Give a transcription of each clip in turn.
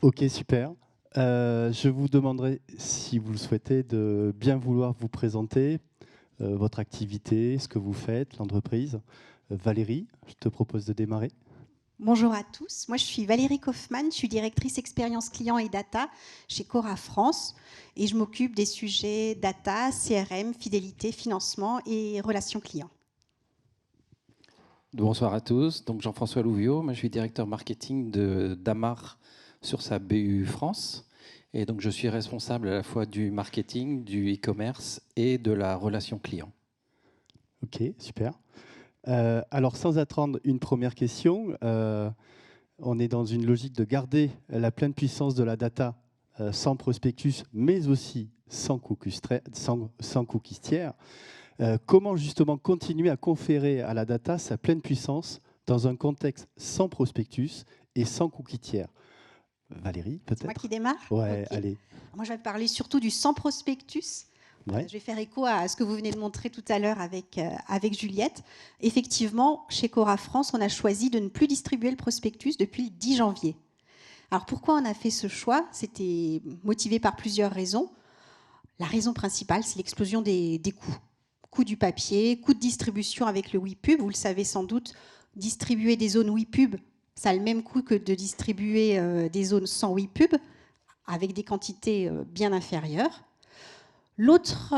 Ok, super. Je vous demanderai, si vous le souhaitez, de bien vouloir vous présenter, votre activité, ce que vous faites, l'entreprise. Valérie, je te propose de démarrer. Bonjour à tous, moi je suis Valérie Kaufmann, je suis directrice expérience client et data chez Cora France et je m'occupe des sujets data, CRM, fidélité, financement et relations clients. Bonsoir à tous. Donc Jean-François Louviot, moi je suis directeur marketing de d'Amar sur sa BU France. Et donc je suis responsable à la fois du marketing, du e-commerce et de la relation client. Ok, super. Alors, sans attendre une première question, on est dans une logique de garder la pleine puissance de la data sans prospectus, mais aussi sans cookies tiers. Comment justement continuer à conférer à la data sa pleine puissance dans un contexte sans prospectus et sans cookies tiers? Valérie, C'est moi qui peut-être? démarre. Ouais, Ok. allez. Moi je vais parler surtout du sans prospectus. Ouais. Je vais faire écho à ce que vous venez de montrer tout à l'heure avec Juliette. Effectivement, chez Cora France, on a choisi de ne plus distribuer le prospectus depuis le 10 janvier. Alors pourquoi on a fait ce choix? C'était motivé par plusieurs raisons. La raison principale, c'est l'explosion des coûts. Coût du papier, coût de distribution avec le WePub. Vous le savez sans doute, distribuer des zones WePub, ça a le même coût que de distribuer des zones sans WePub, avec des quantités bien inférieures. L'autre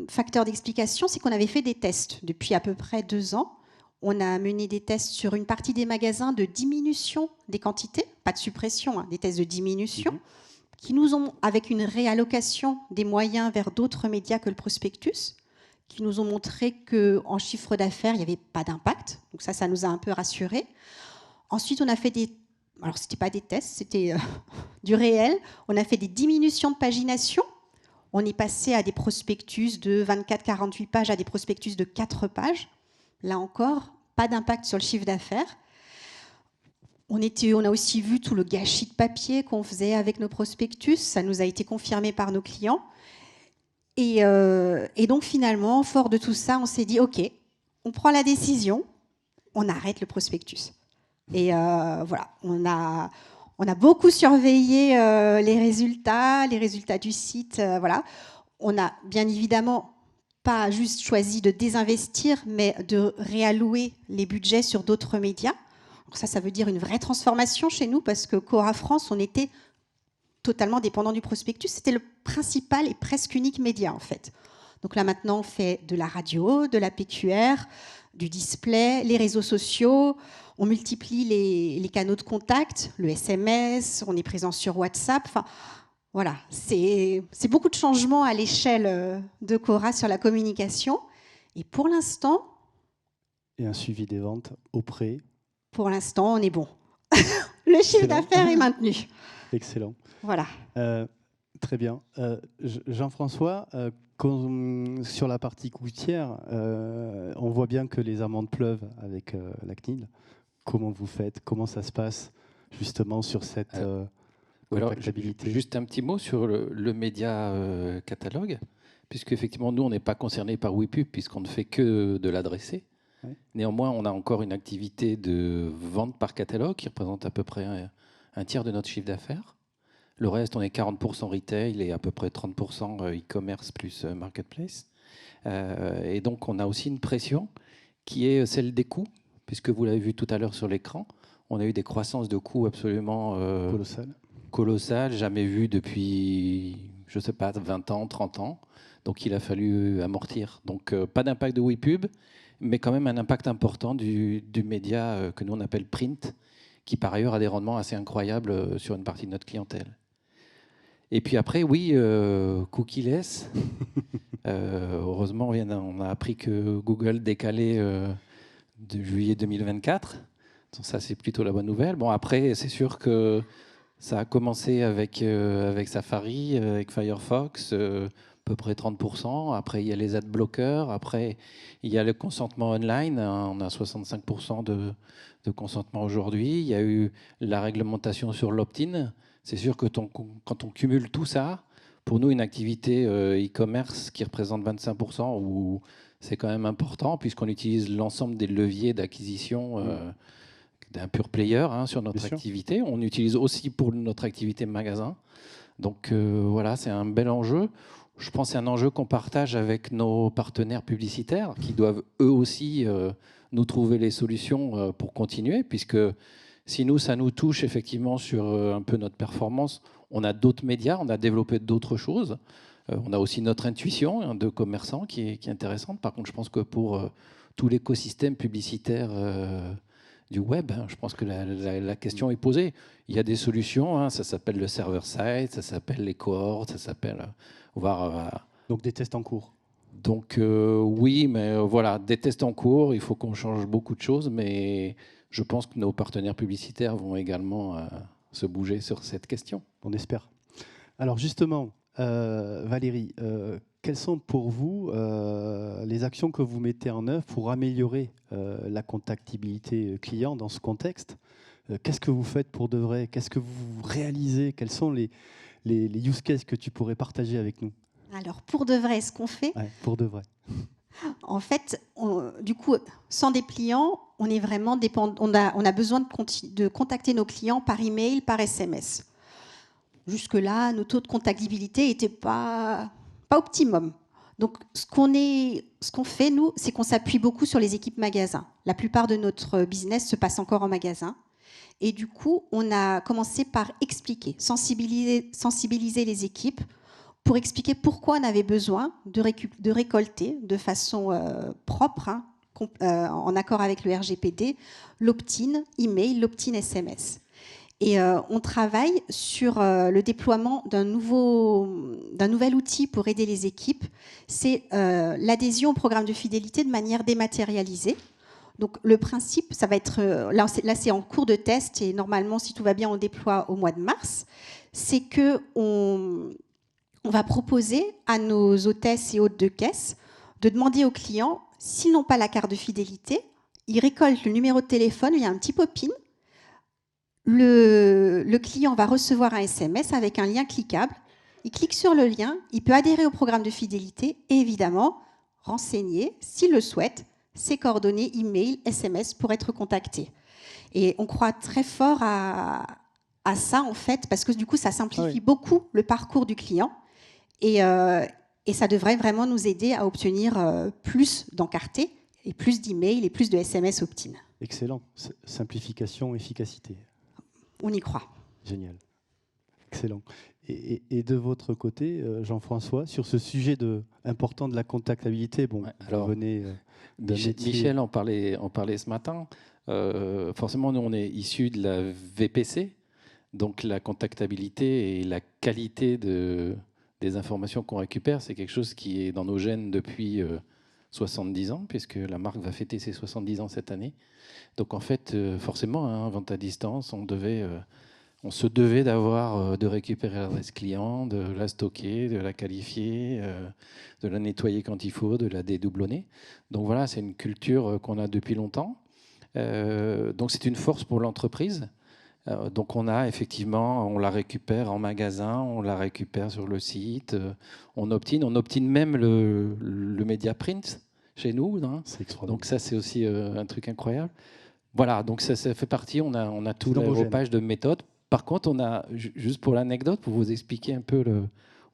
facteur d'explication, c'est qu'on avait fait des tests depuis à peu près 2 ans. On a mené des tests sur une partie des magasins de diminution des quantités, pas de suppression, hein, des tests de diminution, qui nous ont, avec une réallocation des moyens vers d'autres médias que le prospectus, qui nous ont montré qu'en chiffre d'affaires, il n'y avait pas d'impact. Donc ça nous a un peu rassurés. Ensuite, on a fait des... Alors, ce n'était pas des tests, c'était du réel. On a fait des diminutions de pagination. On est passé à des prospectus de 24-48 pages à des prospectus de 4 pages. Là encore, pas d'impact sur le chiffre d'affaires. On a aussi vu tout le gâchis de papier qu'on faisait avec nos prospectus. Ça nous a été confirmé par nos clients. Et donc finalement, fort de tout ça, on s'est dit, OK, on prend la décision, on arrête le prospectus. Et voilà, on a beaucoup surveillé les résultats du site. Voilà. On a bien évidemment pas juste choisi de désinvestir, mais de réallouer les budgets sur d'autres médias. Donc ça veut dire une vraie transformation chez nous, parce que Cora France, on était totalement dépendant du prospectus. C'était le principal et presque unique média, en fait. Donc là, maintenant, on fait de la radio, de la PQR, du display, les réseaux sociaux. On multiplie les canaux de contact, le SMS, on est présent sur WhatsApp. Enfin, voilà, c'est beaucoup de changements à l'échelle de Cora sur la communication. Et pour l'instant... Et un suivi des ventes auprès. Pour l'instant, on est bon. Le chiffre d'affaires est maintenu. Excellent. Voilà. Très bien. Jean-François, sur la partie coûtière, on voit bien que les amendes pleuvent avec la CNIL. Comment vous faites? Comment ça se passe justement sur cette comptabilité? Juste un petit mot sur le média catalogue, puisque effectivement nous on n'est pas concerné par WePub puisqu'on ne fait que de l'adresser. Ouais. Néanmoins, on a encore une activité de vente par catalogue qui représente à peu près un tiers de notre chiffre d'affaires. Le reste, on est 40% retail et à peu près 30% e-commerce plus marketplace. Et donc, on a aussi une pression qui est celle des coûts, puisque vous l'avez vu tout à l'heure sur l'écran. On a eu des croissances de coûts absolument colossales, jamais vues depuis, je ne sais pas, 20 ans, 30 ans. Donc, il a fallu amortir. Donc, pas d'impact de WePub, mais quand même un impact important du média que nous, on appelle print, qui par ailleurs a des rendements assez incroyables sur une partie de notre clientèle. Et puis après, oui, cookieless. Heureusement, on a appris que Google décalait de juillet 2024. Donc ça, c'est plutôt la bonne nouvelle. Bon, après, c'est sûr que ça a commencé avec Safari, avec Firefox, à peu près 30%. Après, il y a les ad bloqueurs. Après, il y a le consentement online. On a 65% de consentement aujourd'hui. Il y a eu la réglementation sur l'opt-in. C'est sûr que quand on cumule tout ça, pour nous, une activité e-commerce qui représente 25%, c'est quand même important, puisqu'on utilise l'ensemble des leviers d'acquisition d'un pure player sur notre activité. On utilise aussi pour notre activité magasin. Donc voilà, c'est un bel enjeu. Je pense que c'est un enjeu qu'on partage avec nos partenaires publicitaires qui doivent eux aussi nous trouver les solutions pour continuer, puisque si nous, ça nous touche effectivement sur un peu notre performance, on a d'autres médias, on a développé d'autres choses. On a aussi notre intuition de commerçant qui est intéressante. Par contre, je pense que pour tout l'écosystème publicitaire du web, je pense que la question est posée. Il y a des solutions, ça s'appelle le server-side, ça s'appelle les cohortes, ça s'appelle... Donc des tests en cours. Donc oui, mais voilà, des tests en cours, il faut qu'on change beaucoup de choses, mais je pense que nos partenaires publicitaires vont également se bouger sur cette question. On espère. Alors justement, Valérie, quelles sont pour vous les actions que vous mettez en œuvre pour améliorer la contactabilité client dans ce contexte? Qu'est-ce que vous faites pour de vrai? Qu'est-ce que vous réalisez? Quels sont les use cases que tu pourrais partager avec nous? Alors, pour de vrai, ce qu'on fait, pour de vrai. En fait, du coup, sans des clients, on est vraiment on a besoin de contacter nos clients par email, par SMS. Jusque-là, nos taux de contactabilité n'étaient pas optimum. Donc, ce qu'on fait, nous, c'est qu'on s'appuie beaucoup sur les équipes magasins. La plupart de notre business se passe encore en magasin. Et du coup, on a commencé par expliquer, sensibiliser les équipes pour expliquer pourquoi on avait besoin de récolter de façon propre, en accord avec le RGPD, l'opt-in email, l'opt-in SMS. Et on travaille sur le déploiement d'un nouvel outil pour aider les équipes. C'est l'adhésion au programme de fidélité de manière dématérialisée. Donc le principe, ça va être, là c'est en cours de test et normalement, si tout va bien, on déploie au mois de mars. C'est qu'on va proposer à nos hôtesses et hôtes de caisse de demander aux clients, s'ils n'ont pas la carte de fidélité, ils récoltent le numéro de téléphone, il y a un petit pop-in. Le client va recevoir un SMS avec un lien cliquable. Il clique sur le lien, il peut adhérer au programme de fidélité et évidemment renseigner, s'il le souhaite, ses coordonnées email, SMS pour être contacté. Et on croit très fort à ça en fait, parce que du coup ça simplifie beaucoup le parcours du client et ça devrait vraiment nous aider à obtenir plus d'encartés et plus d'emails et plus de SMS opt-in. Excellent. Simplification, efficacité. On y croit. Génial. Excellent. Et de votre côté, Jean-François, sur ce sujet important de la contactabilité, bon, alors, Michel en parlait ce matin. Forcément, nous, on est issus de la VPC, donc la contactabilité et la qualité des informations qu'on récupère, c'est quelque chose qui est dans nos gènes depuis 70 ans, puisque la marque va fêter ses 70 ans cette année. Donc en fait, forcément, vente à distance, on se devait de récupérer l'adresse client, de la stocker, de la qualifier, de la nettoyer quand il faut, de la dédoublonner. Donc voilà, c'est une culture qu'on a depuis longtemps. Donc c'est une force pour l'entreprise. Donc on la récupère en magasin, on la récupère sur le site, on optine même le média print chez nous. Donc ça, c'est aussi un truc incroyable. Voilà, donc ça fait partie, on a tout l'aéropage de méthodes. Par contre, on a, juste pour l'anecdote, pour vous expliquer un peu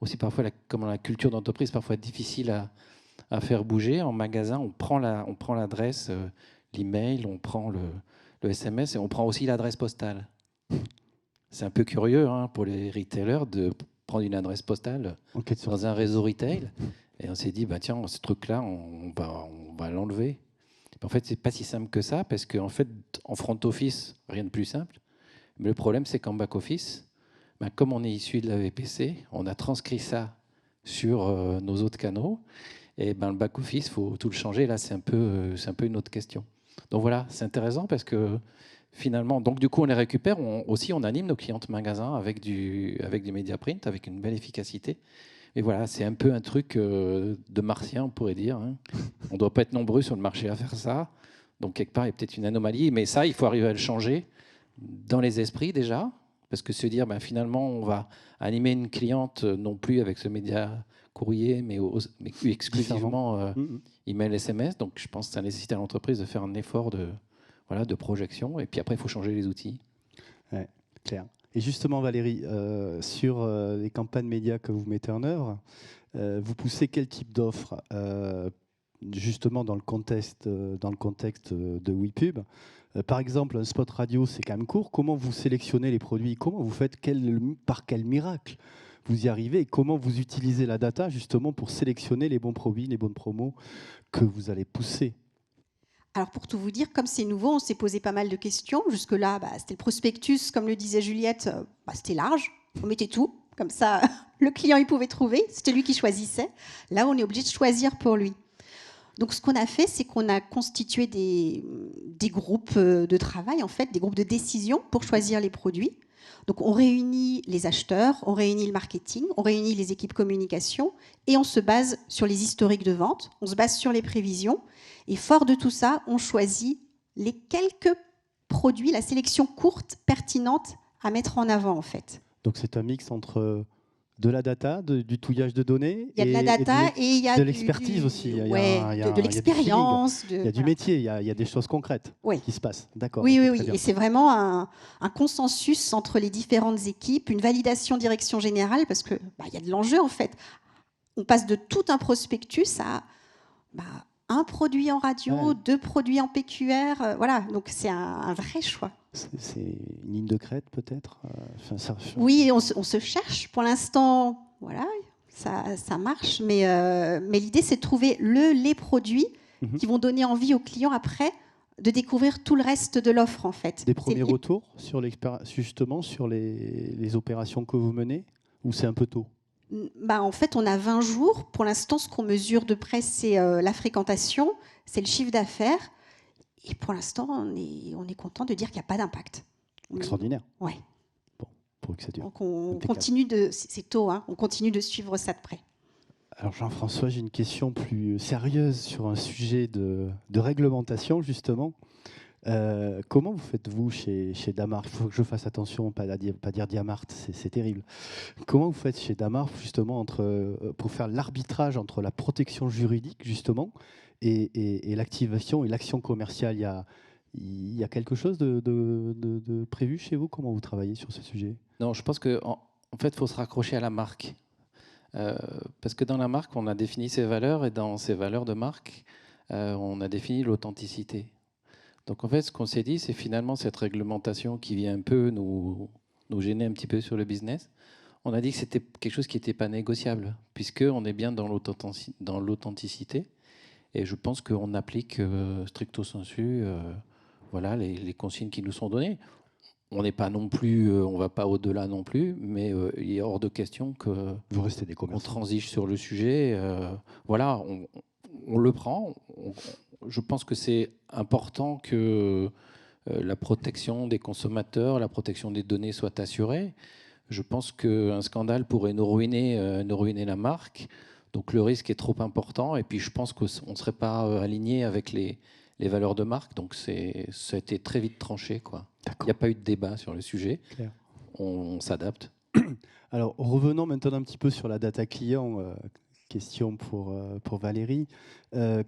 aussi parfois comment la culture d'entreprise parfois est difficile à faire bouger. En magasin, on prend l'adresse, l'email, on prend le SMS et on prend aussi l'adresse postale. C'est un peu curieux pour les retailers de prendre une adresse postale dans un réseau retail. Et on s'est dit, tiens, ce truc-là, on va l'enlever. En fait, c'est pas si simple que ça, parce qu'en fait, en front office, rien de plus simple. Mais le problème, c'est qu'en back office, comme on est issu de la VPC, on a transcrit ça sur nos autres canaux. Et le back office, il faut tout le changer. Là, c'est un peu une autre question. Donc voilà, c'est intéressant parce que finalement, donc du coup, on les récupère. On anime nos clients de magasin avec du média print, avec une belle efficacité. Et voilà, c'est un peu un truc de martien, on pourrait dire. On ne doit pas être nombreux sur le marché à faire ça. Donc, quelque part, il y a peut-être une anomalie. Mais ça, il faut arriver à le changer dans les esprits déjà. Parce que se dire, finalement, on va animer une cliente non plus avec ce média courrier, mais exclusivement email, SMS. Donc, je pense que ça nécessite à l'entreprise de faire un effort voilà, de projection. Et puis après, il faut changer les outils. Ouais, clair. Et justement, Valérie, sur les campagnes médias que vous mettez en œuvre, vous poussez quel type d'offres justement dans le contexte de WePub? Par exemple, un spot radio, c'est quand même court. Comment vous sélectionnez les produits? Comment vous faites par quel miracle vous y arrivez? Et comment vous utilisez la data justement pour sélectionner les bons produits, les bonnes promos que vous allez pousser? Alors pour tout vous dire, comme c'est nouveau, on s'est posé pas mal de questions. Jusque-là, c'était le prospectus, comme le disait Juliette, c'était large. On mettait tout, comme ça le client il pouvait trouver. C'était lui qui choisissait. Là, on est obligé de choisir pour lui. Donc ce qu'on a fait, c'est qu'on a constitué des groupes de travail, en fait, des groupes de décision pour choisir les produits. Donc on réunit les acheteurs, on réunit le marketing, on réunit les équipes communication et on se base sur les historiques de vente, on se base sur les prévisions. Et fort de tout ça, on choisit les quelques produits, la sélection courte, pertinente à mettre en avant, en fait. Donc c'est un mix entre de la data, du touillage de données. Il y a de la data et il y a de l'expertise aussi. Il y a de l'expérience. Il y a du métier, il y a des choses concrètes qui se passent. D'accord. Oui, oui. Et c'est vraiment un consensus entre les différentes équipes, une validation direction générale, parce qu'il y a de l'enjeu en fait. On passe de tout un prospectus à un produit en radio, 2 produits en PQR. Voilà, donc c'est un vrai choix. C'est une ligne de crête peut-être. Oui, on se cherche. Pour l'instant, voilà, ça marche. Mais l'idée, c'est de trouver les produits qui vont donner envie aux clients après de découvrir tout le reste de l'offre, en fait. Des premiers retours sur justement sur les opérations que vous menez, ou c'est un peu tôt? En fait, on a 20 jours. Pour l'instant, ce qu'on mesure de près, c'est la fréquentation, c'est le chiffre d'affaires. Et pour l'instant, on est content de dire qu'il n'y a pas d'impact. Extraordinaire. Ouais. Bon, pour que ça dure. Donc on continue c'est tôt, hein, on continue de suivre ça de près. Alors Jean-François, j'ai une question plus sérieuse sur un sujet de réglementation justement. Comment vous faites-vous chez Damar? Il faut que je fasse attention, pas dire Diamart, c'est terrible. Comment vous faites chez Damar justement pour faire l'arbitrage entre la protection juridique justement et l'activation et l'action commerciale? Il y a quelque chose de prévu chez vous? Comment vous travaillez sur ce sujet? Non, je pense qu'en fait, il faut se raccrocher à la marque. Parce que dans la marque, on a défini ses valeurs et dans ces valeurs de marque, on a défini l'authenticité. Donc en fait, ce qu'on s'est dit, c'est finalement cette réglementation qui vient un peu nous gêner un petit peu sur le business. On a dit que c'était quelque chose qui n'était pas négociable, puisqu'on est bien dans l'authenticité. Et je pense qu'on applique stricto sensu voilà, les consignes qui nous sont données. On n'est pas non plus, on va pas au-delà non plus, mais il est hors de question que vous restez des commerçants. On transige sur le sujet. Voilà, on le prend. Je pense que c'est important que la protection des consommateurs, la protection des données soit assurée. Je pense qu'un scandale pourrait nous ruiner la marque. Donc le risque est trop important. Et puis je pense qu'on ne serait pas aligné avec les valeurs de marque. Donc ça a été très vite tranché, quoi. Il n'y a pas eu de débat sur le sujet. Claire. On s'adapte. Alors revenons maintenant un petit peu sur la data client. Question pour Valérie.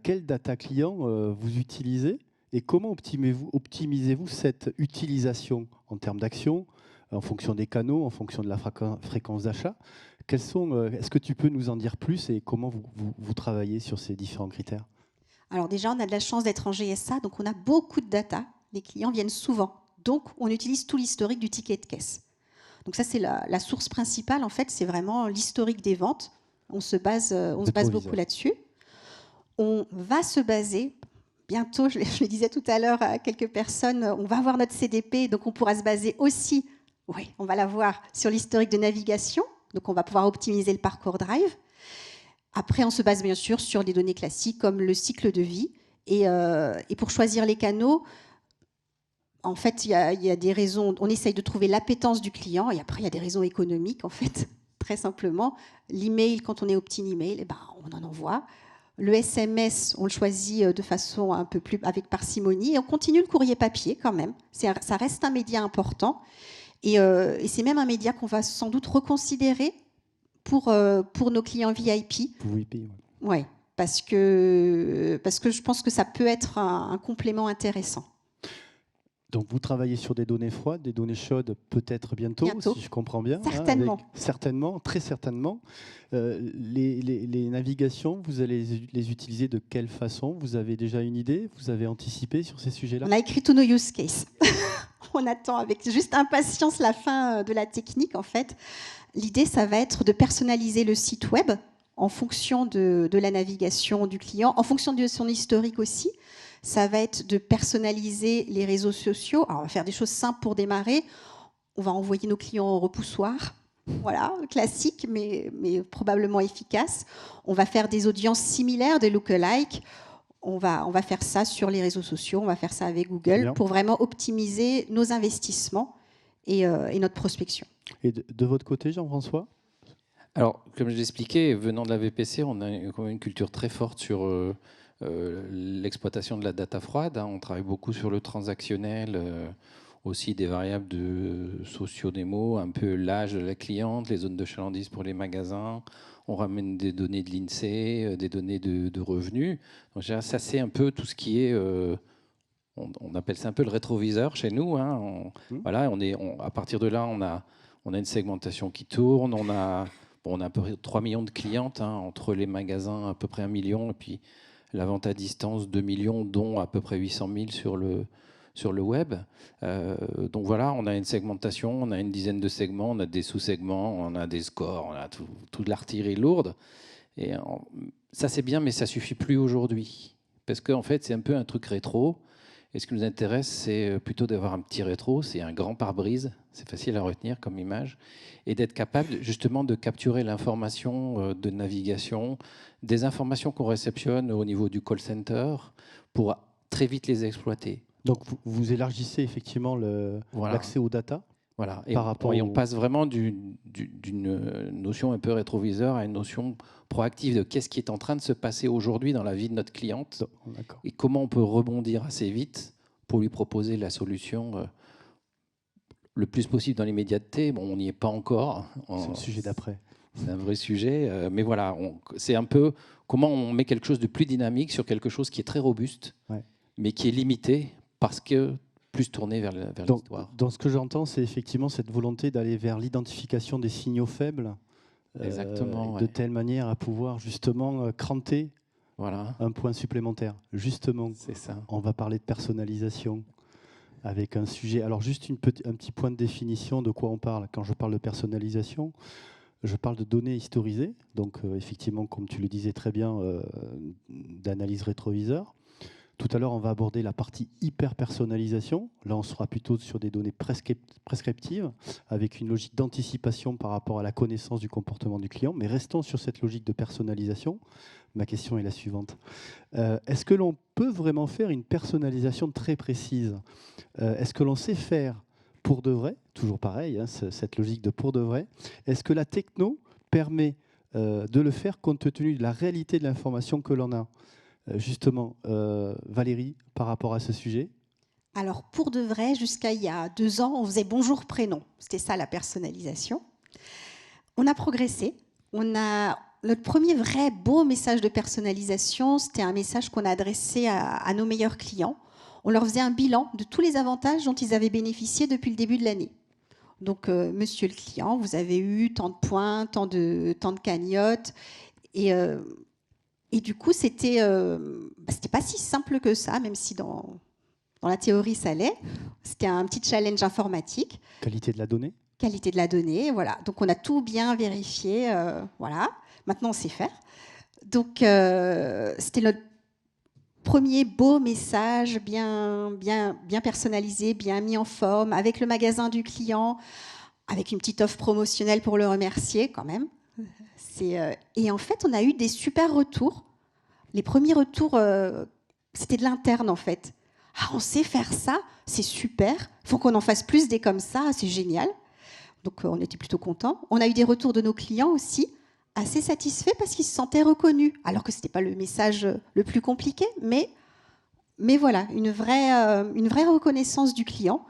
Quelle data client vous utilisez et comment optimisez-vous cette utilisation en termes d'action, en fonction des canaux, en fonction de la fréquence d'achat? Est-ce que tu peux nous en dire plus et comment vous travaillez sur ces différents critères? Alors déjà, on a de la chance d'être en GSA, donc on a beaucoup de data. Les clients viennent souvent. Donc on utilise tout l'historique du ticket de caisse. Donc ça, c'est la source principale, en fait, c'est vraiment l'historique des ventes. On se base beaucoup là-dessus. On va se baser, bientôt, je le disais tout à l'heure à quelques personnes, on va avoir notre CDP, donc on pourra se baser aussi, oui, on va l'avoir sur l'historique de navigation, donc on va pouvoir optimiser le parcours drive. Après, on se base bien sûr sur des données classiques comme le cycle de vie. Et pour choisir les canaux, en fait, il y a des raisons, on essaye de trouver l'appétence du client, et après, il y a des raisons économiques, en fait. Très simplement, l'email, quand on est opt-in email, on en envoie. Le SMS, on le choisit de façon un peu plus avec parcimonie. Et on continue le courrier papier quand même. Ça reste un média important. Et c'est même un média qu'on va sans doute reconsidérer pour nos clients VIP. Pour VIP, oui. Ouais, parce que je pense que ça peut être un complément intéressant. Donc vous travaillez sur des données froides, des données chaudes peut-être bientôt, si je comprends bien. Certainement. Certainement, très certainement. Les navigations, vous allez les utiliser de quelle façon? Vous avez déjà une idée? Vous avez anticipé sur ces sujets-là? On a écrit tous nos use cases. On attend avec juste impatience la fin de la technique, en fait. L'idée, ça va être de personnaliser le site web en fonction de la navigation du client, en fonction de son historique aussi. Ça va être de personnaliser les réseaux sociaux. Alors, on va faire des choses simples pour démarrer. On va envoyer nos clients au repoussoir. Voilà, classique, mais probablement efficace. On va faire des audiences similaires, des lookalikes. On va faire ça sur les réseaux sociaux, on va faire ça avec Google pour vraiment optimiser nos investissements et notre prospection. Et de votre côté, Jean-François? Alors, comme je l'expliquais, venant de la VPC, on a quand même une culture très forte sur l'exploitation de la data froide. On travaille beaucoup sur le transactionnel, aussi des variables de socio-démo, un peu l'âge de la cliente, les zones de chalandise pour les magasins. On ramène des données de l'INSEE, des données de revenus. Donc, ça, c'est un peu tout ce qui est... on appelle ça un peu le rétroviseur chez nous. Hein. Voilà, à partir de là, on a une segmentation qui tourne. On a à peu près 3 millions de clientes, entre les magasins, à peu près 1 million, et puis la vente à distance, 2 millions, dont à peu près 800 000 sur le web. Donc voilà, on a une segmentation, on a une dizaine de segments, on a des sous-segments, on a des scores, on a tout de l'artillerie lourde. Et ça, c'est bien, mais ça suffit plus aujourd'hui. Parce qu'en fait, c'est un peu un truc rétro. Et ce qui nous intéresse, c'est plutôt d'avoir un petit rétro, c'est un grand pare-brise, c'est facile à retenir comme image, et d'être capable justement de capturer l'information de navigation, des informations qu'on réceptionne au niveau du call center, pour très vite les exploiter. Donc vous élargissez effectivement l'accès aux data. Voilà, et on passe vraiment d'une notion un peu rétroviseur à une notion proactive de qu'est-ce qui est en train de se passer aujourd'hui dans la vie de notre cliente et comment on peut rebondir assez vite pour lui proposer la solution le plus possible dans l'immédiateté. Bon, on n'y est pas encore. C'est le sujet d'après. C'est un vrai sujet, mais voilà, c'est un peu comment on met quelque chose de plus dynamique sur quelque chose qui est très robuste, mais qui est limité parce que plus tourné vers l'histoire. Dans ce que j'entends, c'est effectivement cette volonté d'aller vers l'identification des signaux faibles, de telle manière à pouvoir justement cranter un point supplémentaire. Justement, ça. On va parler de personnalisation avec un sujet. Alors juste un petit point de définition de quoi on parle. Quand je parle de personnalisation, je parle de données historisées, donc effectivement, comme tu le disais très bien, d'analyse rétroviseur. Tout à l'heure, on va aborder la partie hyper-personnalisation. Là, on sera plutôt sur des données prescriptives, avec une logique d'anticipation par rapport à la connaissance du comportement du client. Mais restons sur cette logique de personnalisation. Ma question est la suivante. Est-ce que l'on peut vraiment faire une personnalisation très précise? Est-ce que l'on sait faire pour de vrai? Toujours pareil, cette logique de pour de vrai. Est-ce que la techno permet de le faire compte tenu de la réalité de l'information que l'on a? Justement, Valérie, par rapport à ce sujet? Alors, pour de vrai, jusqu'à il y a 2 ans, on faisait bonjour prénom. C'était ça, la personnalisation. On a progressé. Notre premier vrai beau message de personnalisation, c'était un message qu'on a adressé à nos meilleurs clients. On leur faisait un bilan de tous les avantages dont ils avaient bénéficié depuis le début de l'année. Donc, monsieur le client, vous avez eu tant de points, tant de cagnottes. Et du coup, c'était pas si simple que ça, même si dans la théorie, ça l'est. C'était un petit challenge informatique. Qualité de la donnée? Qualité de la donnée, voilà. Donc, on a tout bien vérifié, voilà. Maintenant, on sait faire. Donc, c'était notre premier beau message, bien personnalisé, bien mis en forme, avec le magasin du client, avec une petite offre promotionnelle pour le remercier, quand même. Et en fait, on a eu des super retours. Les premiers retours, c'était de l'interne, en fait. Ah, on sait faire ça, c'est super. Il faut qu'on en fasse plus des comme ça, c'est génial. Donc, on était plutôt contents. On a eu des retours de nos clients aussi, assez satisfaits parce qu'ils se sentaient reconnus. Alors que ce n'était pas le message le plus compliqué, mais voilà, une vraie reconnaissance du client.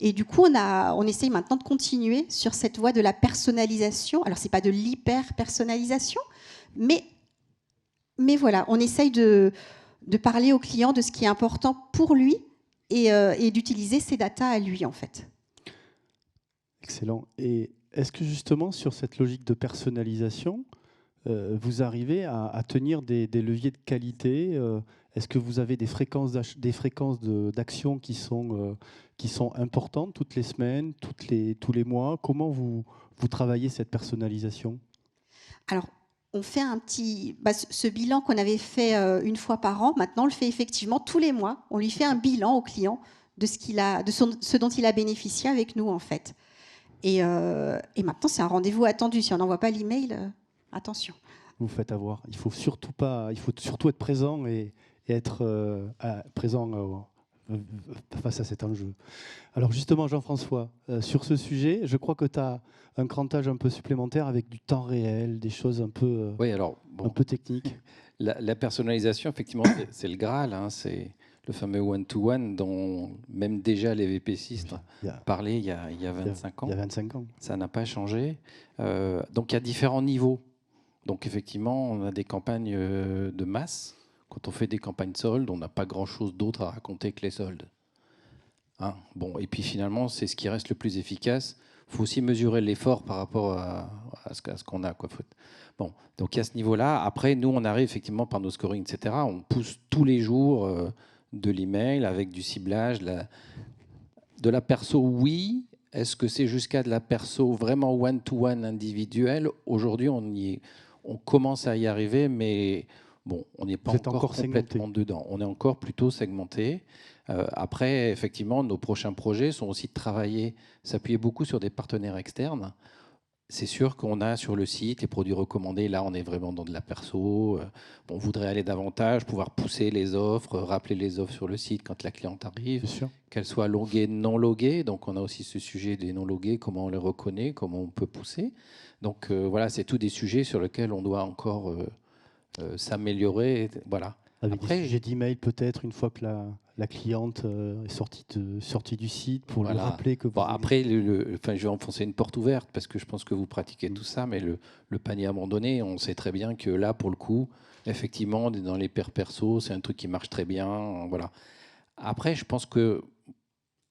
Et du coup, on essaye maintenant de continuer sur cette voie de la personnalisation. Alors, ce n'est pas de l'hyper-personnalisation, mais voilà, on essaye de parler au client de ce qui est important pour lui et d'utiliser ses datas à lui, en fait. Excellent. Et est-ce que justement, sur cette logique de personnalisation, vous arrivez à tenir des leviers de qualité? Est-ce que vous avez des fréquences d'action qui sont importantes toutes les semaines, tous les mois? Comment vous travaillez cette personnalisation? Alors, on fait ce bilan qu'on avait fait une fois par an, maintenant on le fait effectivement tous les mois. On lui fait un bilan au client de ce dont il a bénéficié avec nous, en fait. Et maintenant, c'est un rendez-vous attendu. Si on n'envoie pas l'email, attention. Vous faites avoir. Il faut surtout être présent et être présent face à cet enjeu. Alors justement, Jean-François, sur ce sujet, je crois que tu as un crantage un peu supplémentaire avec du temps réel, des choses un peu, un peu techniques. La personnalisation, effectivement, c'est le Graal. Hein, c'est le fameux one-to-one dont même déjà les VPCistes parlaient il y a 25 ans. Il y a 25 ans. Ça n'a pas changé. Donc il y a différents niveaux. Donc effectivement, on a des campagnes de masse. Quand on fait des campagnes soldes, on n'a pas grand-chose d'autre à raconter que les soldes. Hein, bon, et puis finalement, c'est ce qui reste le plus efficace. Il faut aussi mesurer l'effort par rapport à ce qu'on a. Quoi. Bon, donc il y a ce niveau-là. Après, nous, on arrive effectivement par nos scorings, etc. On pousse tous les jours de l'email avec du ciblage. De la perso, oui. Est-ce que c'est jusqu'à de la perso vraiment one-to-one individuelle? Aujourd'hui, on commence à y arriver, mais bon, on n'est pas encore complètement dedans. On est encore plutôt segmenté. Après, effectivement, nos prochains projets sont aussi de travailler, s'appuyer beaucoup sur des partenaires externes. C'est sûr qu'on a sur le site les produits recommandés. Là, on est vraiment dans de la perso. On voudrait aller davantage, pouvoir pousser les offres, rappeler les offres sur le site quand la cliente arrive, qu'elles soient loguées, non loguées. Donc, on a aussi ce sujet des non logués, comment on les reconnaît, comment on peut pousser. Donc, voilà, c'est tous des sujets sur lesquels on doit encore s'améliorer. Voilà. Avec des sujets d'email peut-être une fois que la cliente est sortie du site pour lui rappeler que... Après, je vais enfoncer une porte ouverte parce que je pense que vous pratiquez tout ça, mais le panier abandonné, on sait très bien que là, pour le coup, effectivement, dans les paires perso, c'est un truc qui marche très bien. Voilà. Après, je pense que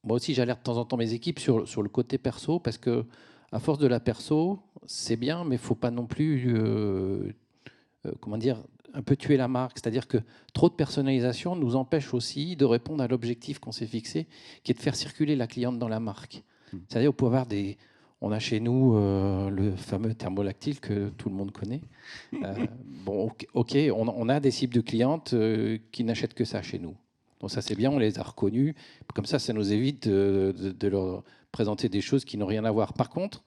moi aussi, j'alerte de temps en temps mes équipes sur le côté perso parce que à force de la perso, c'est bien, mais il ne faut pas non plus... un peu tuer la marque. C'est-à-dire que trop de personnalisation nous empêche aussi de répondre à l'objectif qu'on s'est fixé, qui est de faire circuler la cliente dans la marque. C'est-à-dire, on peut avoir on a chez nous le fameux thermolactyle que tout le monde connaît. On a des cibles de clientes qui n'achètent que ça chez nous. Donc ça, c'est bien, on les a reconnus. Comme ça nous évite de leur présenter des choses qui n'ont rien à voir. Par contre,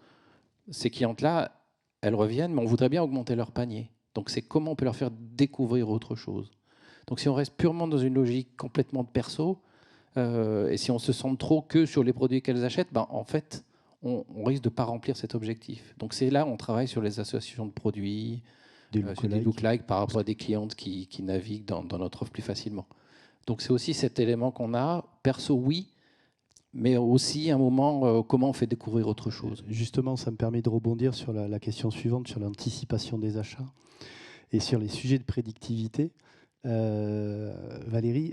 ces clientes-là, elles reviennent, mais on voudrait bien augmenter leur panier. Donc, c'est comment on peut leur faire découvrir autre chose. Donc, si on reste purement dans une logique complètement de perso, et si on se centre trop que sur les produits qu'elles achètent, en fait, on risque de ne pas remplir cet objectif. Donc, c'est là où on travaille sur les associations de produits, des look-like par rapport à des clientes qui naviguent dans notre offre plus facilement. Donc, c'est aussi cet élément qu'on a. Perso, oui, mais aussi à un moment, comment on fait découvrir autre chose. Justement, ça me permet de rebondir sur la question suivante, sur l'anticipation des achats et sur les sujets de prédictivité. Valérie,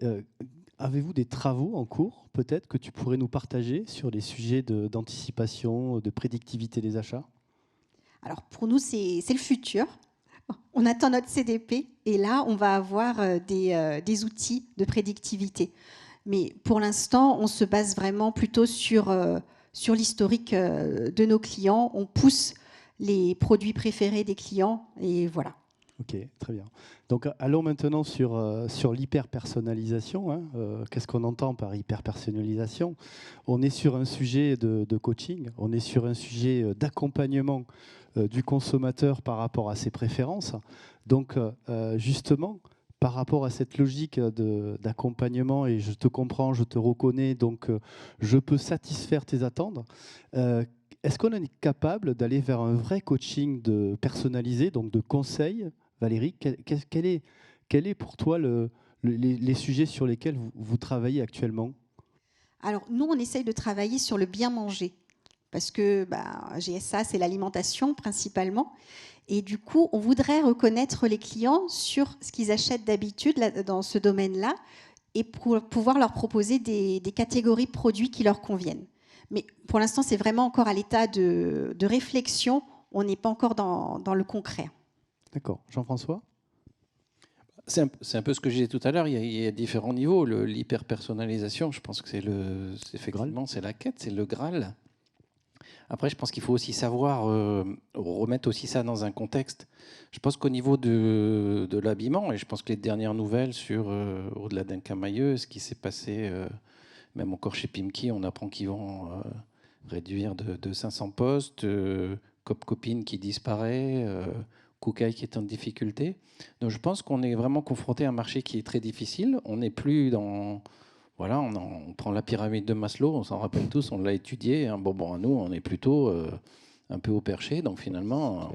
avez-vous des travaux en cours, peut-être, que tu pourrais nous partager sur les sujets d'anticipation, de prédictivité des achats? Alors, pour nous, c'est le futur. On attend notre CDP et là, on va avoir des outils de prédictivité. Mais pour l'instant, on se base vraiment plutôt sur l'historique de nos clients. On pousse les produits préférés des clients et voilà. Ok, très bien. Donc allons maintenant sur l'hyper-personnalisation. Hein. Qu'est-ce qu'on entend par hyper-personnalisation? On est sur un sujet de coaching, on est sur un sujet d'accompagnement du consommateur par rapport à ses préférences. Donc justement, par rapport à cette logique d'accompagnement, et je te comprends, je te reconnais, donc je peux satisfaire tes attentes. Est-ce qu'on est capable d'aller vers un vrai coaching personnalisé, donc de conseils? Valérie, quel est pour toi les sujets sur lesquels vous travaillez actuellement? Alors, nous, on essaye de travailler sur le bien manger, parce que GSA, c'est l'alimentation principalement. Et du coup, on voudrait reconnaître les clients sur ce qu'ils achètent d'habitude dans ce domaine-là et pour pouvoir leur proposer des catégories de produits qui leur conviennent. Mais pour l'instant, c'est vraiment encore à l'état de réflexion. On n'est pas encore dans le concret. D'accord. Jean-François ? C'est un peu ce que je disais tout à l'heure. Il y a différents niveaux. L'hyper-personnalisation, je pense que effectivement, c'est la quête, c'est le Graal. Après, je pense qu'il faut aussi savoir remettre aussi ça dans un contexte. Je pense qu'au niveau de l'habillement, et je pense que les dernières nouvelles sur au-delà d'un camailleux, ce qui s'est passé, même encore chez Pimki, on apprend qu'ils vont réduire de 500 postes, Cop Copine qui disparaît, Koukaï qui est en difficulté. Donc je pense qu'on est vraiment confronté à un marché qui est très difficile. On n'est plus dans... Voilà, on prend la pyramide de Maslow, on s'en rappelle tous, on l'a étudié. Hein. Bon, nous, on est plutôt un peu au perché. Donc finalement,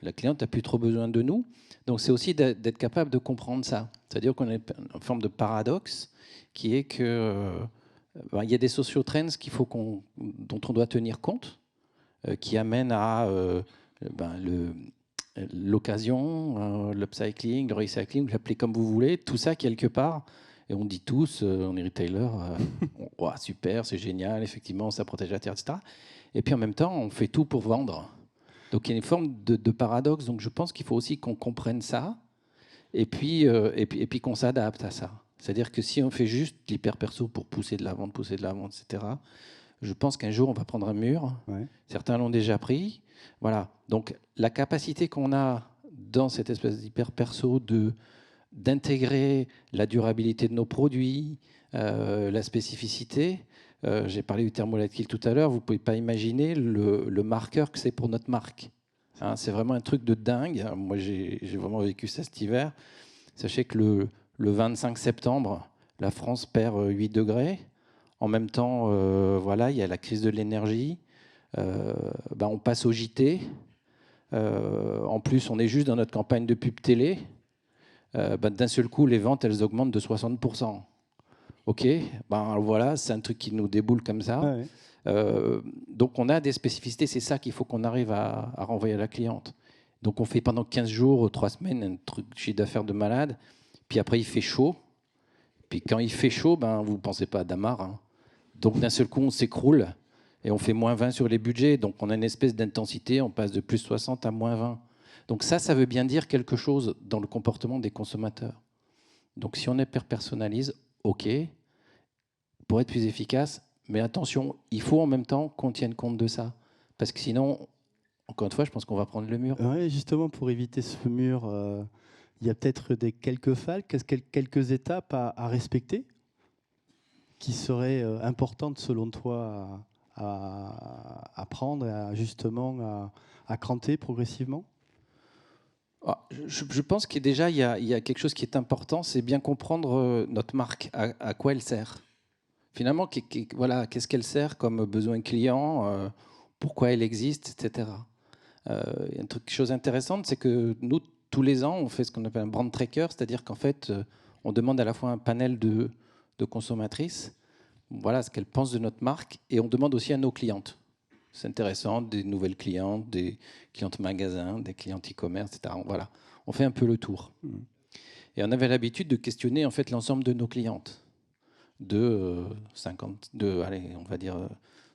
la cliente n'a plus trop besoin de nous. Donc c'est aussi d'être capable de comprendre ça. C'est-à-dire qu'on est en forme de paradoxe qui est que il y a des sociotrends dont on doit tenir compte, qui amènent à l'occasion, l'upcycling, le recycling, vous l'appelez comme vous voulez, tout ça quelque part. Et on dit tous, on est retailer, super, c'est génial, effectivement, ça protège la terre, etc. Et puis en même temps, on fait tout pour vendre. Donc il y a une forme de paradoxe. Donc je pense qu'il faut aussi qu'on comprenne ça et puis qu'on s'adapte à ça. C'est-à-dire que si on fait juste l'hyper-perso pour pousser de la vente, etc., je pense qu'un jour, on va prendre un mur. Ouais. Certains l'ont déjà pris. Voilà. Donc la capacité qu'on a dans cette espèce d'hyper-perso d'intégrer la durabilité de nos produits, la spécificité. J'ai parlé du thermolatile tout à l'heure. Vous ne pouvez pas imaginer le marqueur que c'est pour notre marque. Hein, c'est vraiment un truc de dingue. Moi, j'ai vraiment vécu ça cet hiver. Sachez que le 25 septembre, la France perd 8 degrés. En même temps, voilà, il y a la crise de l'énergie. On passe au JT. En plus, on est juste dans notre campagne de pub télé. D'un seul coup, les ventes, elles augmentent de 60%. OK, voilà, c'est un truc qui nous déboule comme ça. Ouais. Donc, on a des spécificités. C'est ça qu'il faut qu'on arrive à renvoyer à la cliente. Donc, on fait pendant 15 jours, 3 semaines, un truc chiffre d'affaires de malade. Puis après, il fait chaud. Puis quand il fait chaud, vous ne pensez pas à Damar. Hein. Donc, d'un seul coup, on s'écroule et on fait moins 20 sur les budgets. Donc, on a une espèce d'intensité. On passe de plus 60 à moins 20. Donc ça veut bien dire quelque chose dans le comportement des consommateurs. Donc si on hyper-personnalise, OK, pour être plus efficace, mais attention, il faut en même temps qu'on tienne compte de ça. Parce que sinon, encore une fois, je pense qu'on va prendre le mur. Oui, justement, pour éviter ce mur, il y a peut-être quelques phases, quelques étapes à respecter qui seraient importantes selon toi à prendre, justement à cranter progressivement. Je pense qu'il y a quelque chose qui est important, c'est bien comprendre notre marque, à quoi elle sert. Finalement, voilà, qu'est-ce qu'elle sert comme besoin client, pourquoi elle existe, etc. Une chose intéressante, c'est que nous, tous les ans, on fait ce qu'on appelle un brand tracker, c'est-à-dire qu'en fait, on demande à la fois un panel de consommatrices, voilà ce qu'elles pensent de notre marque, et on demande aussi à nos clientes. C'est intéressant, des nouvelles clientes, des clientes magasins, des clientes e-commerce, etc. Voilà, on fait un peu le tour. Et on avait l'habitude de questionner en fait l'ensemble de nos clientes, de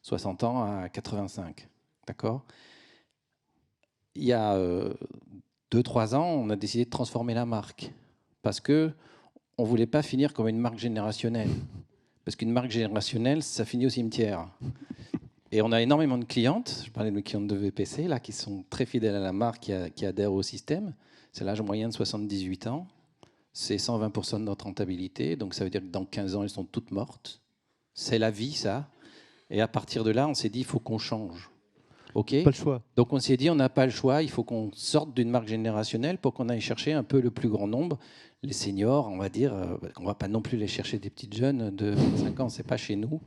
60 ans à 85, d'accord. Il y a 2-3 ans, on a décidé de transformer la marque parce que on voulait pas finir comme une marque générationnelle, parce qu'une marque générationnelle, ça finit au cimetière. Et on a énormément de clientes, je parlais de mes clientes de VPC, là, qui sont très fidèles à la marque, qui adhèrent au système. C'est l'âge moyen de 78 ans. C'est 120% de notre rentabilité. Donc ça veut dire que dans 15 ans, elles sont toutes mortes. C'est la vie, ça. Et à partir de là, on s'est dit, il faut qu'on change. OK ? Pas le choix. Donc on s'est dit, on n'a pas le choix, il faut qu'on sorte d'une marque générationnelle pour qu'on aille chercher un peu le plus grand nombre. Les seniors, on va dire, on ne va pas non plus les chercher des petites jeunes de 25 ans, c'est pas chez nous.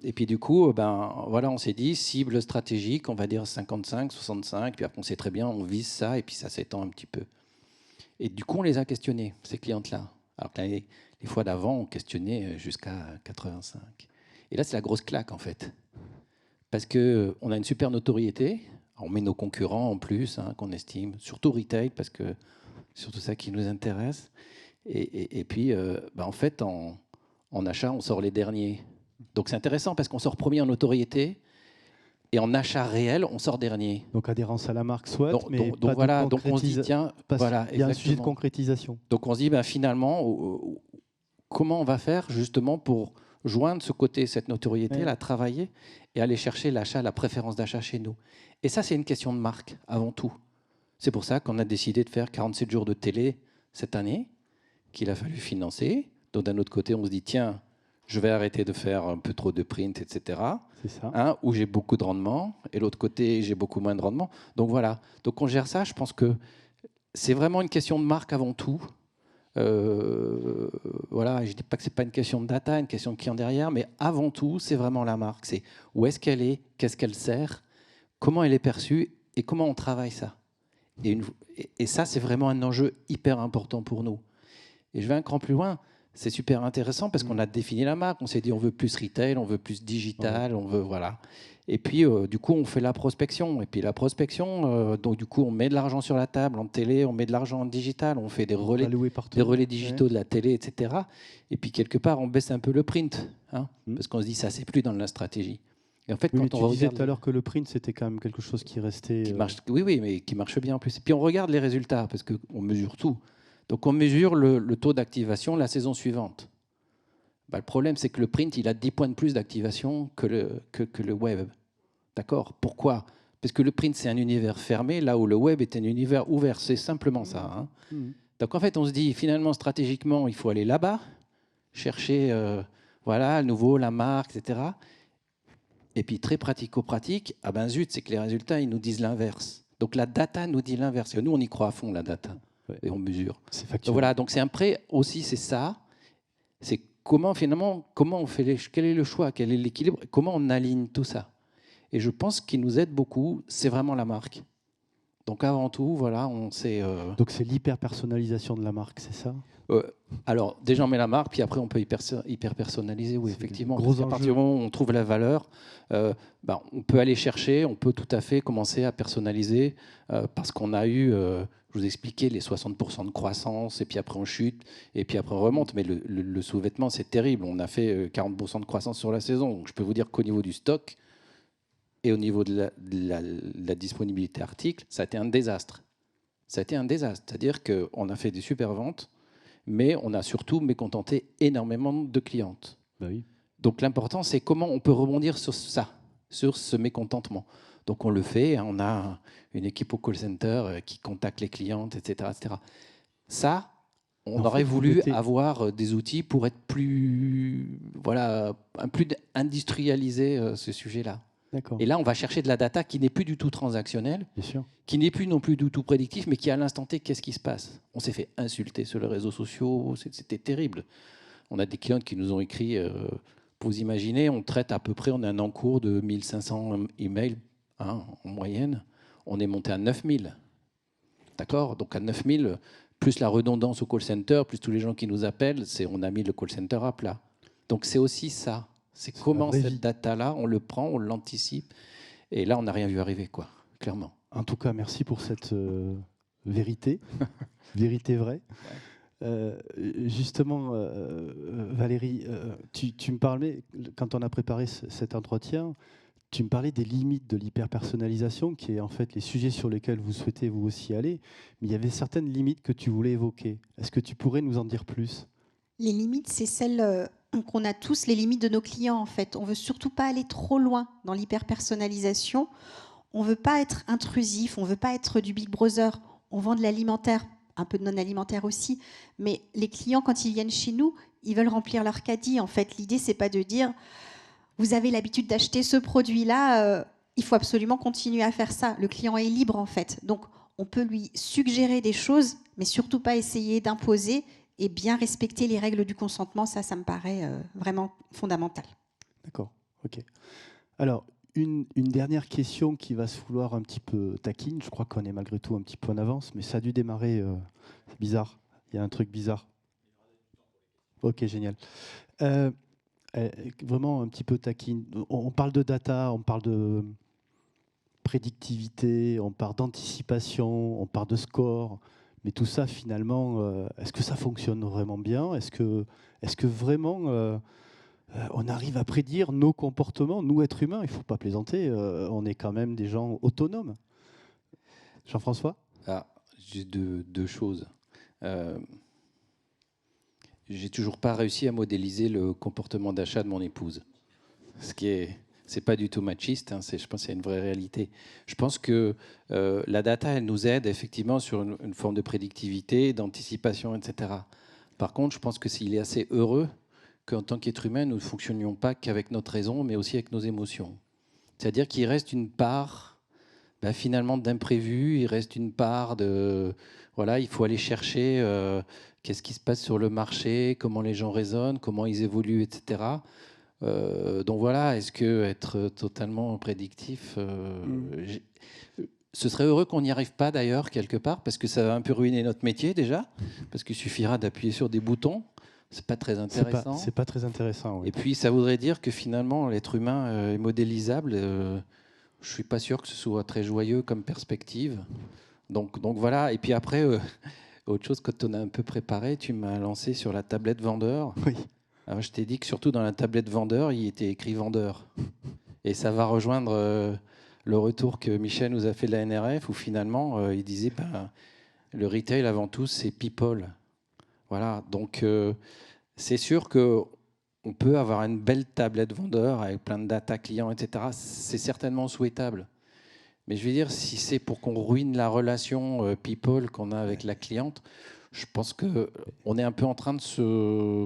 Et puis du coup, voilà, on s'est dit, cible stratégique, on va dire 55, 65, puis après on sait très bien, on vise ça, et puis ça s'étend un petit peu. Et du coup, on les a questionnés, ces clientes-là. Alors que les fois d'avant, on questionnait jusqu'à 85. Et là, c'est la grosse claque, en fait. Parce qu'on a une super notoriété, on met nos concurrents en plus, qu'on estime, surtout retail, parce que c'est surtout ça qui nous intéresse. Et puis, en fait, en achat, on sort les derniers. Donc c'est intéressant parce qu'on sort premier en notoriété et en achat réel, on sort dernier. Donc adhérence à la marque, soit, mais Donc pas voilà, de donc on se dit, tiens, voilà, il y a un sujet de exactement. concrétisation. Donc on se dit, finalement, comment on va faire justement pour joindre ce côté, cette notoriété, la travailler et aller chercher l'achat, la préférence d'achat chez nous. Et ça, c'est une question de marque avant tout. C'est pour ça qu'on a décidé de faire 47 jours de télé cette année, qu'il a fallu financer. Donc d'un autre côté, on se dit, tiens, je vais arrêter de faire un peu trop de print, etc. C'est ça. Hein, où j'ai beaucoup de rendement, et l'autre côté, j'ai beaucoup moins de rendement. Donc voilà, donc on gère ça. Je pense que c'est vraiment une question de marque avant tout. Voilà, je ne dis pas que ce n'est pas une question de data, une question de client derrière, mais avant tout, c'est vraiment la marque. C'est où est-ce qu'elle est, qu'est-ce qu'elle sert, comment elle est perçue et comment on travaille ça. Et ça, c'est vraiment un enjeu hyper important pour nous. Et je vais un cran plus loin. C'est super intéressant parce qu'on a défini la marque. On s'est dit on veut plus retail, on veut plus digital, on veut voilà. Et puis du coup on fait la prospection. Et puis la prospection, donc du coup on met de l'argent sur la table en télé, on met de l'argent en digital, on fait des relais digitaux de la télé, etc. Et puis quelque part on baisse un peu le print, hein, parce qu'on se dit ça c'est plus dans la stratégie. Et en fait quand on disais tout à l'heure que le print c'était quand même quelque chose qui restait. Qui marche, oui, mais qui marche bien en plus. Et puis on regarde les résultats parce qu'on mesure tout. Donc on mesure le taux d'activation la saison suivante. Le problème, c'est que le print, il a 10 points de plus d'activation que le web. D'accord ? Pourquoi ? Parce que le print, c'est un univers fermé, là où le web est un univers ouvert. C'est simplement ça. Hein. Donc en fait, on se dit, finalement, stratégiquement, il faut aller là-bas, chercher voilà, à nouveau la marque, etc. Et puis très pratico-pratique, zut, c'est que les résultats, ils nous disent l'inverse. Donc la data nous dit l'inverse. Et nous, on y croit à fond, la data. Et on mesure. C'est factuel. Donc voilà, donc c'est un prêt aussi, c'est ça. C'est comment finalement, comment on fait quel est le choix, quel est l'équilibre, comment on aligne tout ça. Et je pense qu'il nous aide beaucoup, c'est vraiment la marque. Donc avant tout, voilà, on sait. Donc c'est l'hyper-personnalisation de la marque, c'est ça ? Alors déjà on met la marque, puis après on peut hyper personnaliser, oui effectivement. Gros à partir du moment où on trouve la valeur, on peut aller chercher, on peut tout à fait commencer à personnaliser, parce qu'on a eu, je vous expliquais, les 60% de croissance, et puis après on chute, et puis après on remonte. Mais le sous-vêtement c'est terrible, on a fait 40% de croissance sur la saison. Donc je peux vous dire qu'au niveau du stock et au niveau de la disponibilité article, ça a été un désastre. Ça a été un désastre, c'est-à-dire qu'on a fait des super ventes, mais on a surtout mécontenté énormément de clientes. Bah oui. Donc l'important, c'est comment on peut rebondir sur ça, sur ce mécontentement. Donc on le fait, on a une équipe au call center qui contacte les clientes, etc. etc. Ça, on aurait voulu avoir des outils pour être plus, voilà, plus industrialiser ce sujet-là. Et là, on va chercher de la data qui n'est plus du tout transactionnelle, qui n'est plus non plus du tout prédictif, mais qui à l'instant T, qu'est-ce qui se passe ? On s'est fait insulter sur les réseaux sociaux, c'était terrible. On a des clients qui nous ont écrit, pour vous imaginer, on traite à peu près, on a un encours de 1500 emails en moyenne, on est monté à 9000. D'accord ? Donc à 9000, plus la redondance au call center, plus tous les gens qui nous appellent, on a mis le call center à plat. Donc c'est aussi ça. C'est comment cette data-là, on le prend, on l'anticipe. Et là, on n'a rien vu arriver, quoi, clairement. En tout cas, merci pour cette vérité, vérité vraie. Justement, Valérie, tu me parlais, quand on a préparé cet entretien, tu me parlais des limites de l'hyper-personnalisation, qui est en fait les sujets sur lesquels vous souhaitez vous aussi aller. Mais il y avait certaines limites que tu voulais évoquer. Est-ce que tu pourrais nous en dire plus ? Les limites, c'est celles qu'on a tous, les limites de nos clients en fait. On ne veut surtout pas aller trop loin dans l'hyper-personnalisation. On ne veut pas être intrusif, on ne veut pas être du Big Brother. On vend de l'alimentaire, un peu de non-alimentaire aussi. Mais les clients, quand ils viennent chez nous, ils veulent remplir leur caddie. En fait, l'idée, ce n'est pas de dire « vous avez l'habitude d'acheter ce produit-là, il faut absolument continuer à faire ça ». Le client est libre en fait. Donc, on peut lui suggérer des choses, mais surtout pas essayer d'imposer et bien respecter les règles du consentement, ça me paraît vraiment fondamental. D'accord, ok. Alors, une dernière question qui va se vouloir un petit peu taquine. Je crois qu'on est malgré tout un petit peu en avance, mais ça a dû démarrer. C'est bizarre, il y a un truc bizarre. Ok, génial. Vraiment un petit peu taquine. On parle de data, on parle de prédictivité, on parle d'anticipation, on parle de score. Mais tout ça, finalement, est-ce que ça fonctionne vraiment bien? Est-ce que vraiment on arrive à prédire nos comportements, nous, êtres humains? Il ne faut pas plaisanter, on est quand même des gens autonomes. Jean-François? J'ai deux choses. J'ai toujours pas réussi à modéliser le comportement d'achat de mon épouse. C'est pas du tout machiste, hein, je pense qu'il y a une vraie réalité. Je pense que la data, elle nous aide effectivement sur une forme de prédictivité, d'anticipation, etc. Par contre, je pense que s'il est assez heureux qu'en tant qu'être humain, nous ne fonctionnions pas qu'avec notre raison, mais aussi avec nos émotions. C'est-à-dire qu'il reste une part, finalement, d'imprévu, il reste une part de... Voilà, il faut aller chercher qu'est-ce qui se passe sur le marché, comment les gens raisonnent, comment ils évoluent, etc. Donc voilà, est-ce que être totalement prédictif... Ce serait heureux qu'on n'y arrive pas d'ailleurs, quelque part, parce que ça va un peu ruiner notre métier déjà, parce qu'il suffira d'appuyer sur des boutons. C'est pas très intéressant. C'est pas très intéressant, oui. Et puis, ça voudrait dire que finalement, l'être humain est modélisable. Je suis pas sûr que ce soit très joyeux comme perspective. Donc voilà. Et puis après, autre chose, quand on a un peu préparé, tu m'as lancé sur la tablette vendeur. Oui. Alors, je t'ai dit que surtout dans la tablette vendeur, il était écrit vendeur. Et ça va rejoindre le retour que Michel nous a fait de la NRF, où finalement, il disait le retail, avant tout, c'est people. Voilà, donc c'est sûr qu'on peut avoir une belle tablette vendeur avec plein de data clients, etc. C'est certainement souhaitable. Mais je veux dire, si c'est pour qu'on ruine la relation people qu'on a avec la cliente, je pense qu'on est un peu en train de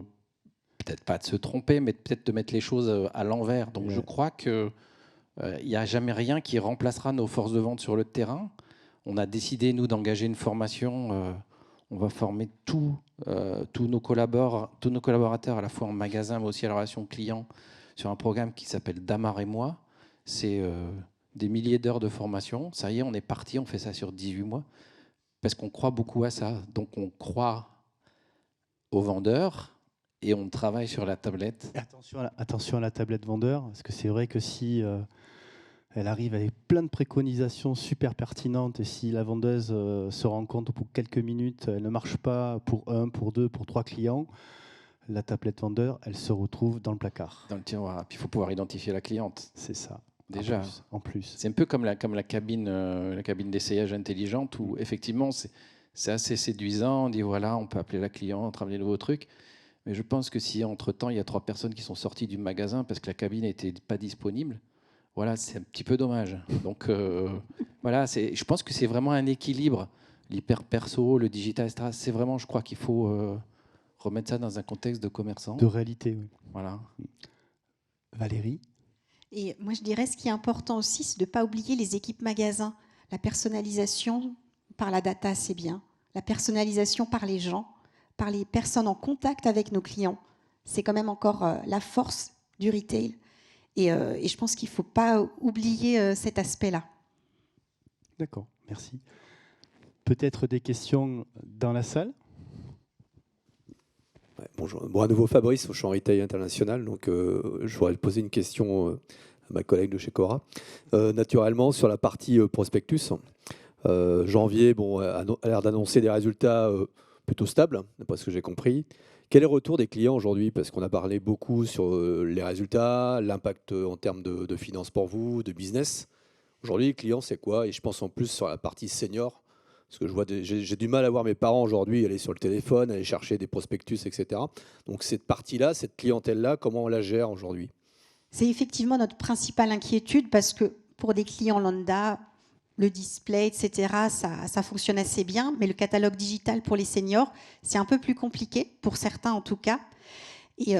peut-être pas de se tromper, mais peut-être de mettre les choses à l'envers. Donc je crois qu'il n'y a jamais rien qui remplacera nos forces de vente sur le terrain. On a décidé, nous, d'engager une formation... On va former tous nos collaborateurs, à la fois en magasin, mais aussi à la relation client, sur un programme qui s'appelle Damar et moi. C'est des milliers d'heures de formation. Ça y est, on est parti, on fait ça sur 18 mois, parce qu'on croit beaucoup à ça. Donc on croit aux vendeurs et on travaille sur la tablette. Attention à la tablette vendeur, parce que c'est vrai que si... elle arrive avec plein de préconisations super pertinentes et si la vendeuse se rend compte au bout de quelques minutes, elle ne marche pas pour 1, pour 2, pour 3 clients, la tablette vendeur, elle se retrouve dans le placard. Dans le tiroir. Puis il faut pouvoir identifier la cliente. C'est ça. Déjà. En plus. C'est un peu comme la cabine d'essayage intelligente où effectivement c'est assez séduisant. On dit voilà, on peut appeler la cliente, ramener de nouveaux trucs. Mais je pense que si entre-temps il y a 3 personnes qui sont sorties du magasin parce que la cabine n'était pas disponible, voilà, c'est un petit peu dommage. Donc voilà, je pense que c'est vraiment un équilibre. L'hyper perso, le digital, etc. C'est vraiment, je crois qu'il faut remettre ça dans un contexte de commerçant. De réalité, oui. Voilà. Valérie? Et moi, je dirais, ce qui est important aussi, c'est de ne pas oublier les équipes magasins. La personnalisation par la data, c'est bien. La personnalisation par les gens, par les personnes en contact avec nos clients, c'est quand même encore la force du retail. Et je pense qu'il ne faut pas oublier cet aspect-là. D'accord, merci. Peut-être des questions dans la salle? Ouais, bonjour. Bon, à nouveau Fabrice, je suis en retail international, donc je voudrais poser une question à ma collègue de chez Cora. Naturellement, sur la partie prospectus, janvier a l'air d'annoncer des résultats plutôt stables, d'après ce que j'ai compris. Quel est le retour des clients aujourd'hui? Parce qu'on a parlé beaucoup sur les résultats, l'impact en termes de finances pour vous, de business. Aujourd'hui, les clients, c'est quoi? Et je pense en plus sur la partie senior, parce que je vois j'ai du mal à voir mes parents aujourd'hui aller sur le téléphone, aller chercher des prospectus, etc. Donc cette partie-là, cette clientèle-là, comment on la gère aujourd'hui? C'est effectivement notre principale inquiétude parce que pour des clients lambda, le display, etc., ça fonctionne assez bien, mais le catalogue digital pour les seniors, c'est un peu plus compliqué, pour certains en tout cas. Et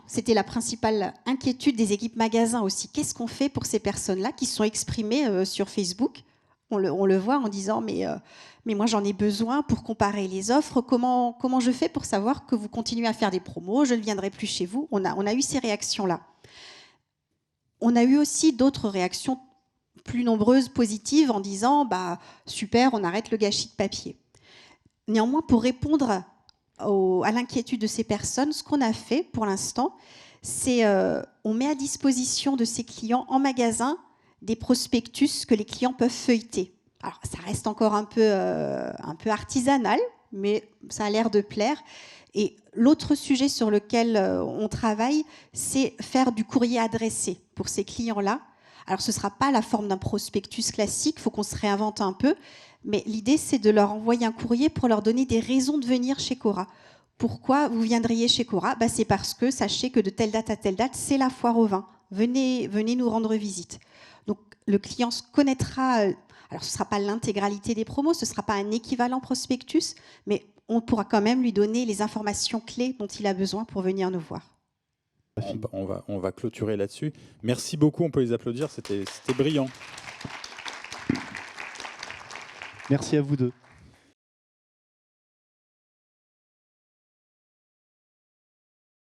c'était la principale inquiétude des équipes magasins aussi. Qu'est-ce qu'on fait pour ces personnes-là qui se sont exprimées sur Facebook? On le voit en disant mais moi j'en ai besoin pour comparer les offres. Comment je fais pour savoir que vous continuez à faire des promos? Je ne viendrai plus chez vous. On a eu ces réactions-là. On a eu aussi d'autres réactions plus nombreuses, positives, en disant super, on arrête le gâchis de papier. Néanmoins, pour répondre à l'inquiétude de ces personnes, ce qu'on a fait pour l'instant, c'est on met à disposition de ces clients en magasin des prospectus que les clients peuvent feuilleter. Alors, ça reste encore un peu artisanal, mais ça a l'air de plaire. Et l'autre sujet sur lequel on travaille, c'est faire du courrier adressé pour ces clients-là. Alors, ce ne sera pas la forme d'un prospectus classique, il faut qu'on se réinvente un peu, mais l'idée, c'est de leur envoyer un courrier pour leur donner des raisons de venir chez Cora. Pourquoi vous viendriez chez Cora ? C'est parce que sachez que de telle date à telle date, c'est la foire au vin. Venez nous rendre visite. Donc, le client se connaîtra. Alors, ce ne sera pas l'intégralité des promos, ce ne sera pas un équivalent prospectus, mais on pourra quand même lui donner les informations clés dont il a besoin pour venir nous voir. On va clôturer là-dessus. Merci beaucoup, on peut les applaudir, c'était brillant. Merci à vous deux.